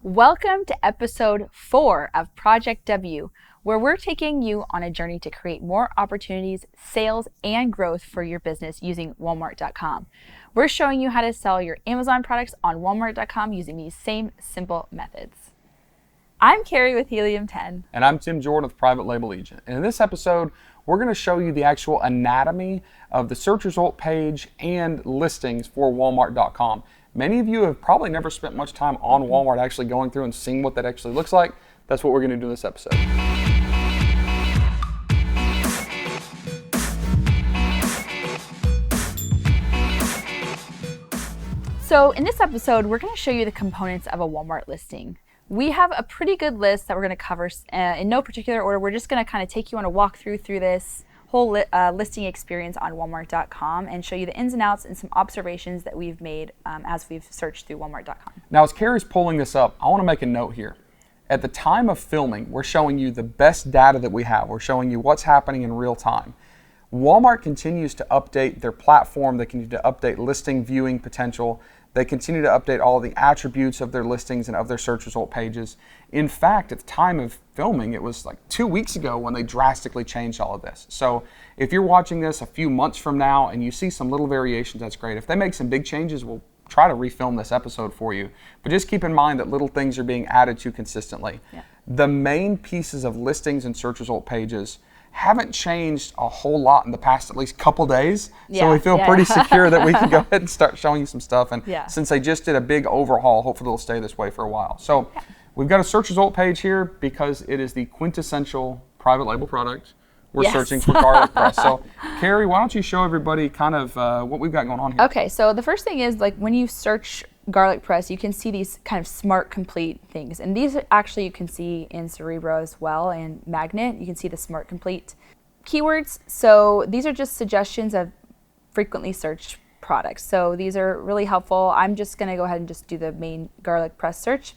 Welcome to episode 4 of Project W, where we're taking you on a journey to create more opportunities, sales, and growth for your business using Walmart.com. We're showing you how to sell your Amazon products on Walmart.com using these same simple methods. I'm Carrie with Helium 10. And I'm Tim Jordan with Private Label Agent. And in this episode, we're going to show you the actual anatomy of the search result page and listings for Walmart.com. Many of you have probably never spent much time on Walmart actually going through and seeing what that actually looks like. That's what we're going to do in this episode. So in this episode, we're going to show you the components of a Walmart listing. We have a pretty good list that we're going to cover in no particular order. We're just going to kind of take you on a walkthrough through this whole listing experience on Walmart.com and show you the ins and outs and some observations that we've made as we've searched through Walmart.com. Now, as Carrie's pulling this up, I want to make a note here. At the time of filming, we're showing you the best data that we have. We're showing you what's happening in real time. Walmart continues to update their platform. They continue to update listing viewing potential. They continue to update all the attributes of their listings and of their search result pages. In fact, at the time of filming, it was like 2 weeks ago when they drastically changed all of this. So if you're watching this a few months from now and you see some little variations, that's great. If they make some big changes, we'll try to refilm this episode for you. But just keep in mind that little things are being added to consistently. Yeah. The main pieces of listings and search result pages haven't changed a whole lot in the past at least couple days. So we feel pretty secure that we can go ahead and start showing you some stuff. And since they just did a big overhaul, hopefully it'll stay this way for a while. So we've got a search result page here because it is the quintessential private label product. We're searching for garlic press. So Carrie, why don't you show everybody kind of what we've got going on here? Okay, so the first thing is, like, when you search garlic press, you can see these kind of smart complete things. And these actually you can see in Cerebro as well, and Magnet. You can see the smart complete keywords. So these are just suggestions of frequently searched products. So these are really helpful. I'm just going to go ahead and just do the main garlic press search.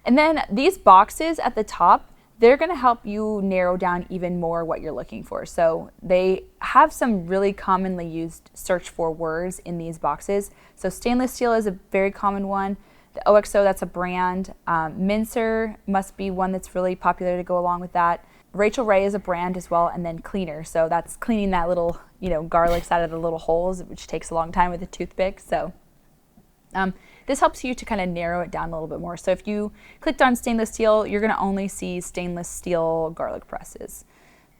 And then these boxes at the top, they're going to help you narrow down even more what you're looking for. So they have some really commonly used search for words in these boxes. So stainless steel is a very common one. The OXO, that's a brand. Mincer must be one that's really popular to go along with that. Rachel Ray is a brand as well, and then cleaner. So that's cleaning that little, garlics out of the little holes, which takes a long time with a toothpick. So this helps you to kind of narrow it down a little bit more. So if you clicked on stainless steel, you're going to only see stainless steel garlic presses.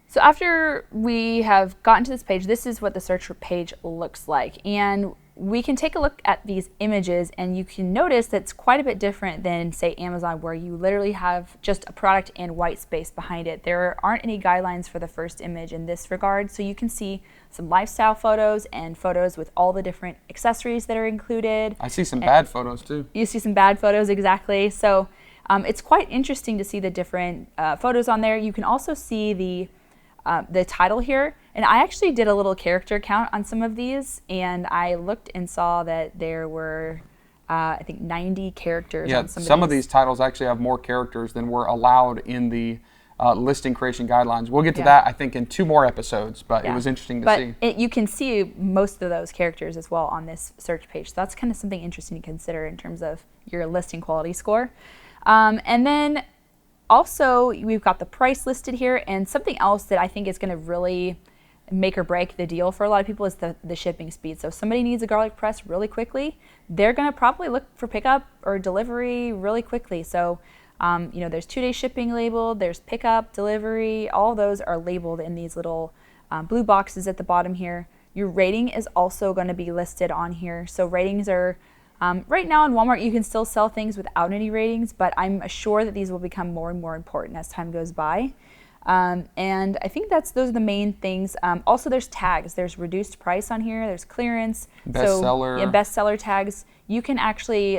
So after we have gotten to this page, this is what the search page looks like. And we can take a look at these images, and you can notice that it's quite a bit different than, say, Amazon, where you literally have just a product and white space behind it. There aren't any guidelines for the first image in this regard, so you can see some lifestyle photos and photos with all the different accessories that are included. I see some bad photos too. You see some bad photos, exactly. So it's quite interesting to see the different photos on there. You can also see the title here, and I actually did a little character count on some of these, and I looked and saw that there were I think 90 characters on some of these titles actually have more characters than were allowed in the listing creation guidelines. We'll get to that, I think, in 2 more episodes, but it was interesting to see. But you can see most of those characters as well on this search page. So that's kind of something interesting to consider in terms of your listing quality score. And then also, we've got the price listed here, and something else that I think is going to really make or break the deal for a lot of people is the shipping speed. So if somebody needs a garlic press really quickly, they're going to probably look for pickup or delivery really quickly. So, there's 2-day shipping labeled, there's pickup, delivery, all those are labeled in these little blue boxes at the bottom here. Your rating is also going to be listed on here. So ratings are right now in Walmart, you can still sell things without any ratings, but I'm sure that these will become more and more important as time goes by. And I think those are the main things. Also, there's tags. There's reduced price on here. There's clearance. Bestseller. So, bestseller tags. You can actually,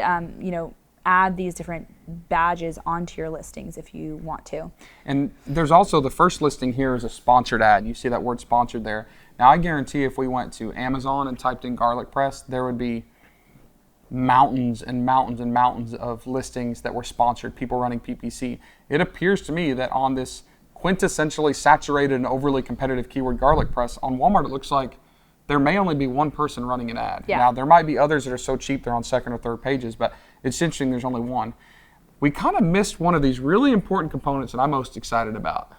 add these different badges onto your listings if you want to. And there's also the first listing here is a sponsored ad. You see that word sponsored there. Now, I guarantee if we went to Amazon and typed in garlic press, there would be mountains and mountains and mountains of listings that were sponsored, people running PPC. It appears to me that on this quintessentially saturated and overly competitive keyword garlic press, on Walmart it looks like there may only be one person running an ad. Yeah. Now, there might be others that are so cheap they're on second or third pages, but it's interesting there's only one. we kind of missed one of these really important components that I'm most excited about.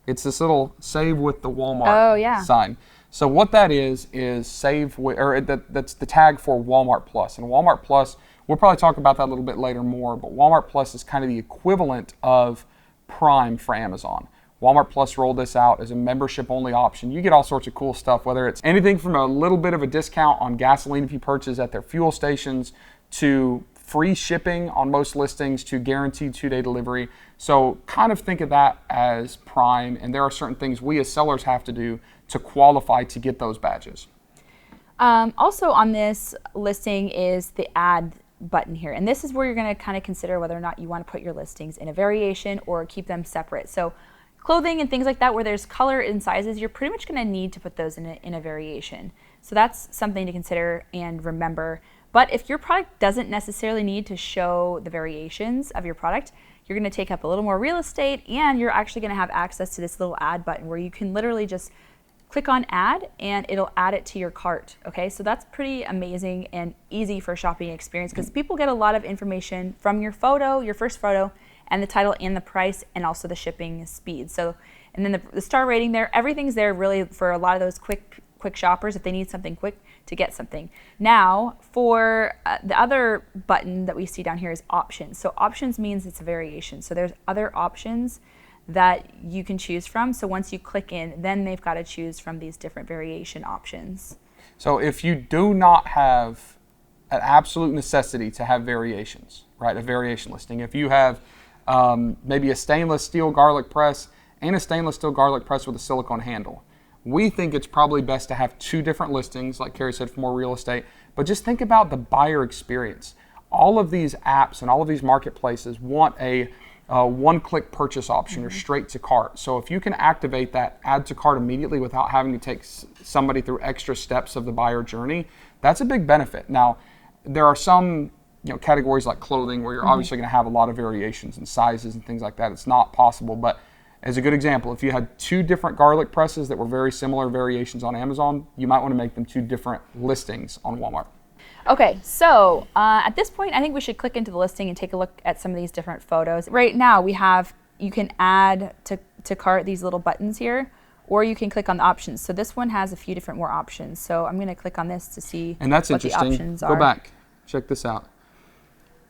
It's this little save with the Walmart sign. So what that is save with, or that's the tag for Walmart Plus. And Walmart Plus, we'll probably talk about that a little bit later more, but Walmart Plus is kind of the equivalent of Prime for Amazon. Walmart Plus rolled this out as a membership-only option. You get all sorts of cool stuff, whether it's anything from a little bit of a discount on gasoline if you purchase at their fuel stations, to free shipping on most listings, to guaranteed 2-day delivery. So kind of think of that as Prime, and there are certain things we as sellers have to do to qualify to get those badges. Also on this listing is the add button here, and this is where you're going to kind of consider whether or not you want to put your listings in a variation or keep them separate. So clothing and things like that, where there's color and sizes, you're pretty much going to need to put those in a variation. So that's something to consider and remember. But if your product doesn't necessarily need to show the variations of your product, you're going to take up a little more real estate, and you're actually going to have access to this little add button where you can literally just click on add and it'll add it to your cart. Okay, so that's pretty amazing and easy for a shopping experience, because people get a lot of information from your photo, your first photo, and the title and the price, and also the shipping speed. So, and then the star rating there, everything's there really for a lot of those quick shoppers if they need something quick to get something. Now, for the other button that we see down here is options. So options means it's a variation. So there's other options that you can choose from. So once you click in, then they've got to choose from these different variation options. So if you do not have an absolute necessity to have variations, right, a variation listing, if you have maybe a stainless steel garlic press and a stainless steel garlic press with a silicone handle, we think it's probably best to have 2 different listings, like Carrie said, for more real estate. But just think about the buyer experience. All of these apps and all of these marketplaces want a one-click purchase option or straight to cart. So if you can activate that add to cart immediately without having to take somebody through extra steps of the buyer journey, that's a big benefit. Now, there are some categories like clothing where you're obviously going to have a lot of variations in sizes and things like that. It's not possible, but as a good example, if you had 2 different garlic presses that were very similar variations on Amazon, you might want to make them 2 different listings on Walmart. Okay, so at this point, I think we should click into the listing and take a look at some of these different photos. Right now, you can add to cart these little buttons here, or you can click on the options. So this one has a few different more options. So I'm going to click on this to see and that's what interesting. The options Go are. back, check this out.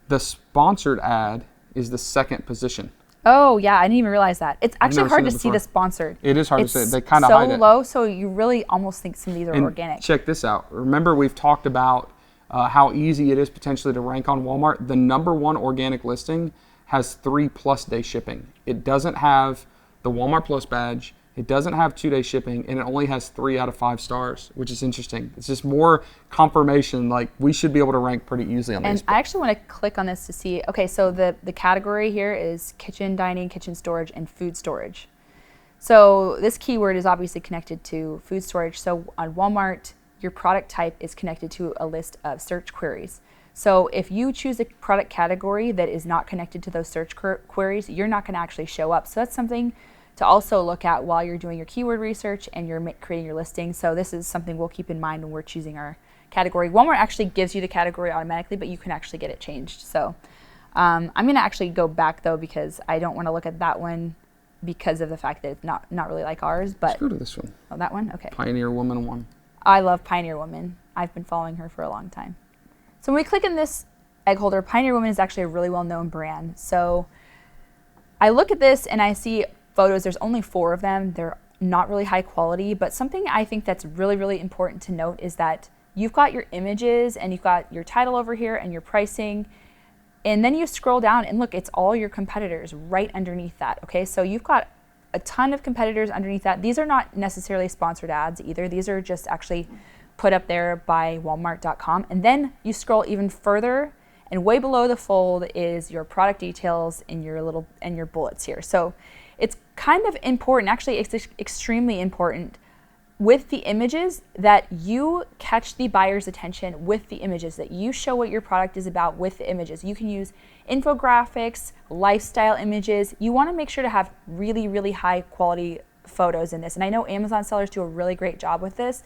The sponsored ad is the second position. Oh yeah, I didn't even realize that. It's actually hard to see the sponsored. It is hard to see. They kind of hide it. so low, so you really almost think some of these are organic. Check this out. Remember, we've talked about how easy it is potentially to rank on Walmart. The #1 organic listing has 3+ day shipping. It doesn't have the Walmart Plus badge. It doesn't have 2-day shipping, and it only has 3 out of 5 stars, which is interesting. It's just more confirmation, like we should be able to rank pretty easily on these. And I actually want to click on this to see, okay, so the category here is kitchen, dining, kitchen storage, and food storage. So this keyword is obviously connected to food storage. So on Walmart, your product type is connected to a list of search queries. So if you choose a product category that is not connected to those search queries, you're not going to actually show up. So that's something to also look at while you're doing your keyword research and you're creating your listing. So this is something we'll keep in mind when we're choosing our category. Walmart actually gives you the category automatically, but you can actually get it changed. So I'm going to actually go back though, because I don't want to look at that one because of the fact that it's not really like ours. But let's go to this one. Oh, that one? Okay. Pioneer Woman 1. I love Pioneer Woman. I've been following her for a long time. So when we click in this egg holder, Pioneer Woman is actually a really well-known brand. So I look at this and I see photos. There's only 4 of them. They're not really high quality, but something I think that's really, really important to note is that you've got your images and you've got your title over here and your pricing, and then you scroll down and look, it's all your competitors right underneath that. Okay, so you've got a ton of competitors underneath that. These are not necessarily sponsored ads either. These are just actually put up there by Walmart.com. And then you scroll even further, and way below the fold is your product details and your bullets here. So it's kind of important, actually it's extremely important with the images that you catch the buyer's attention with the images, that you show what your product is about with the images. You can use infographics, lifestyle images. You want to make sure to have really, really high quality photos in this. And I know Amazon sellers do a really great job with this.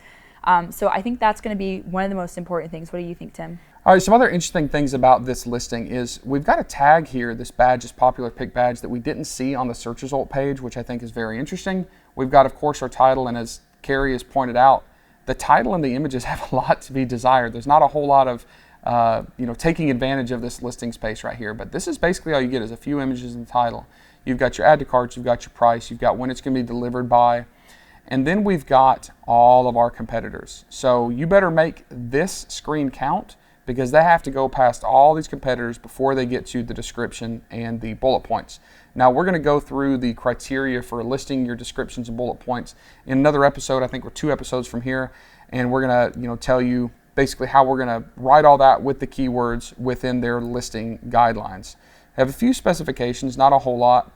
So I think that's going to be one of the most important things. What do you think, Tim? All right, some other interesting things about this listing is we've got a tag here, this badge, this popular pick badge, that we didn't see on the search result page, which I think is very interesting. We've got, of course, our title, and as Carrie has pointed out, the title and the images have a lot to be desired. There's not a whole lot of taking advantage of this listing space right here, but this is basically all you get is a few images in the title. You've got your add to carts, you've got your price, you've got when it's going to be delivered by, and then we've got all of our competitors. So you better make this screen count, because they have to go past all these competitors before they get to the description and the bullet points. Now we're going to go through the criteria for listing your descriptions and bullet points in another episode. I think we're 2 episodes from here, and we're going to tell you basically how we're going to write all that with the keywords within their listing guidelines. I have a few specifications, not a whole lot,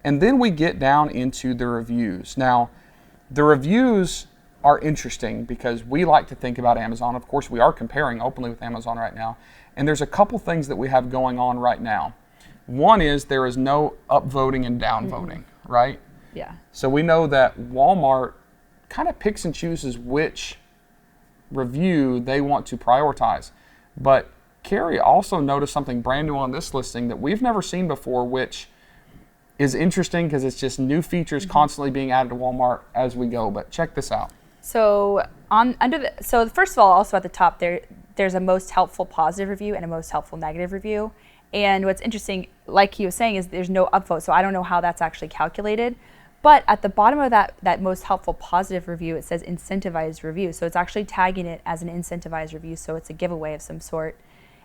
and then we get down into the reviews. Now the reviews are interesting because we like to think about Amazon. Of course, we are comparing openly with Amazon right now. And there's a couple things that we have going on right now. One is there is no upvoting and downvoting, right? Yeah. So we know that Walmart kind of picks and chooses which review they want to prioritize. But Carrie also noticed something brand new on this listing that we've never seen before, which is interesting because it's just new features constantly being added to Walmart as we go. But check this out. So first of all, also at the top there's a most helpful positive review and a most helpful negative review. And what's interesting, like he was saying, is there's no upvote, so I don't know how that's actually calculated. But at the bottom of that most helpful positive review, it says incentivized review. So it's actually tagging it as an incentivized review, so it's a giveaway of some sort.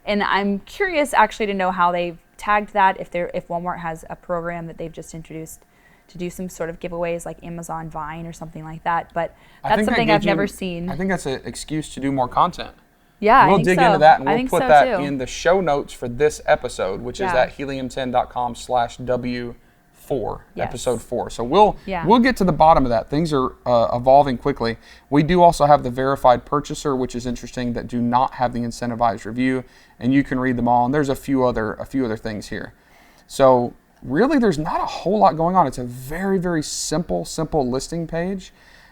And I'm curious actually to know how they've tagged that, if Walmart has a program that they've just introduced to do some sort of giveaways like Amazon Vine or something like that. But that's something I've never seen. I think that's an excuse to do more content. Yeah, we'll dig into that, and we'll put that too in the show notes for this episode, which is at helium10.com/W4, episode 4. So we'll get to the bottom of that. Things are evolving quickly. We do also have the verified purchaser, which is interesting, that do not have the incentivized review, and you can read them all. And there's a few other things here. So really, there's not a whole lot going on. It's a very, very simple listing page.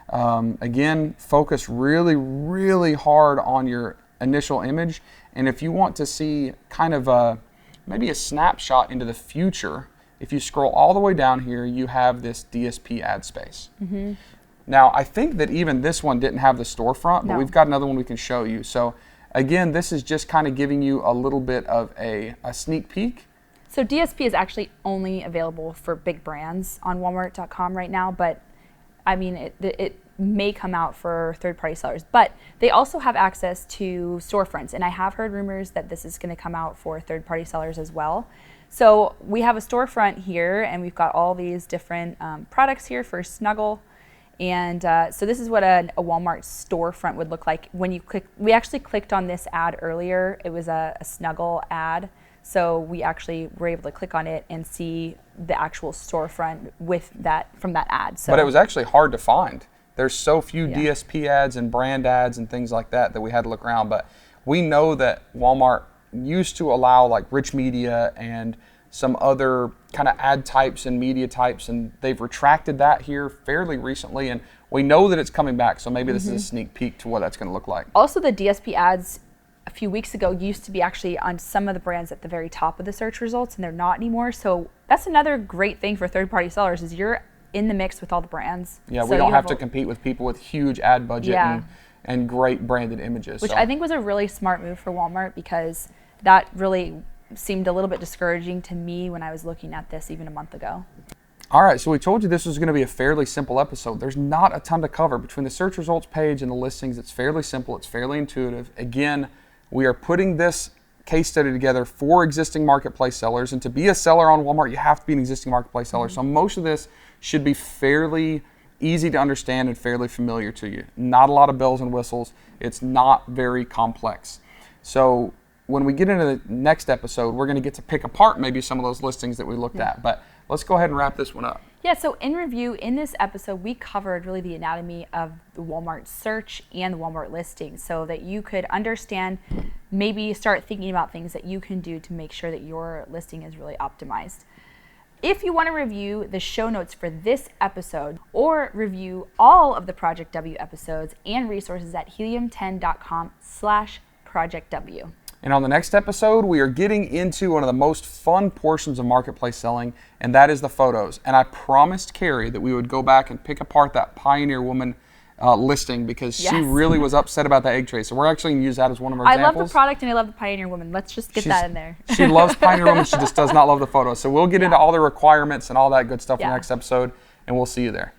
Again, focus really, really hard on your initial image. And if you want to see kind of maybe a snapshot into the future, if you scroll all the way down here, you have this Dsp Ad Space. Mm-hmm. Now, I think that even this one didn't have the storefront, but we've got another one we can show you. So again, this is just kind of giving you a little bit of a sneak peek. So DSP is actually only available for big brands on Walmart.com right now, but I mean, it may come out for third-party sellers. But they also have access to storefronts, and I have heard rumors that this is going to come out for third-party sellers as well. So we have a storefront here, and we've got all these different products here for Snuggle. And so this is what a Walmart storefront would look like when you click. We actually clicked on this ad earlier. It was a Snuggle ad. So we actually were able to click on it and see the actual storefront with that from that ad. So, but it was actually hard to find. There's so few DSP ads and brand ads and things like that we had to look around. But we know that Walmart used to allow like rich media and some other kind of ad types and media types, and they've retracted that here fairly recently, and we know that it's coming back. So maybe this is a sneak peek to what that's going to look like. Also, the DSP ads a few weeks ago used to be actually on some of the brands at the very top of the search results, and they're not anymore. So that's another great thing for third-party sellers, is you're in the mix with all the brands. Yeah, we don't have to compete with people with huge ad budget and great branded images. Which I think was a really smart move for Walmart, because that really seemed a little bit discouraging to me when I was looking at this even a month ago. All right, so we told you this was going to be a fairly simple episode. There's not a ton to cover. Between the search results page and the listings, it's fairly simple, it's fairly intuitive. Again, we are putting this case study together for existing marketplace sellers, and to be a seller on Walmart, you have to be an existing marketplace seller. So most of this should be fairly easy to understand and fairly familiar to you. Not a lot of bells and whistles. It's not very complex. So when we get into the next episode, we're going to get to pick apart maybe some of those listings that we looked at. But let's go ahead and wrap this one up. Yeah, so in review, in this episode, we covered really the anatomy of the Walmart search and the Walmart listing, so that you could understand, maybe start thinking about things that you can do to make sure that your listing is really optimized. If you want to review the show notes for this episode, or review all of the Project W episodes and resources at helium10.com/Project W. And on the next episode, we are getting into one of the most fun portions of marketplace selling, and that is the photos. And I promised Carrie that we would go back and pick apart that Pioneer Woman listing because she really was upset about the egg tray. So we're actually going to use that as one of our examples. I love the product and I love the Pioneer Woman. Let's just get that in there. She loves Pioneer Woman. She just does not love the photos. So we'll get into all the requirements and all that good stuff in the next episode, and we'll see you there.